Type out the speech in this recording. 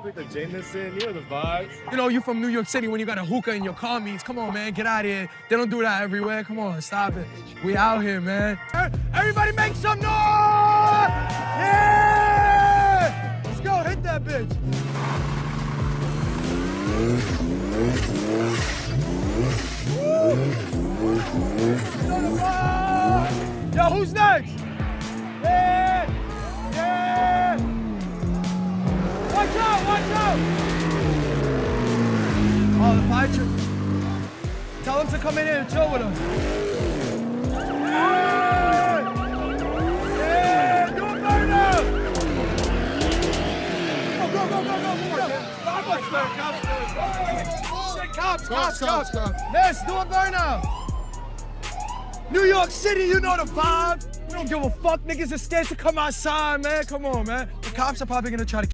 with the Jameson, you know the vibes. You know, you from New York City when you got a hookah in your car meets. Come on, man, get out of here. They don't do that everywhere. Come on, stop it. We out here, man. Everybody make some noise! Yeah! Let's go, hit that bitch. Yo, who's next? Yeah! Yeah! Watch out, watch out! Oh, the fire truck. Tell them to come in here and chill with us. Yeah! Yeah! Do a burn up! Go, go, go, go, go, go. Cops. Yes, do a burnout. New York City, you know the vibe. We don't give a fuck. Niggas are scared to come outside, man. Come on, man. The cops are probably gonna try to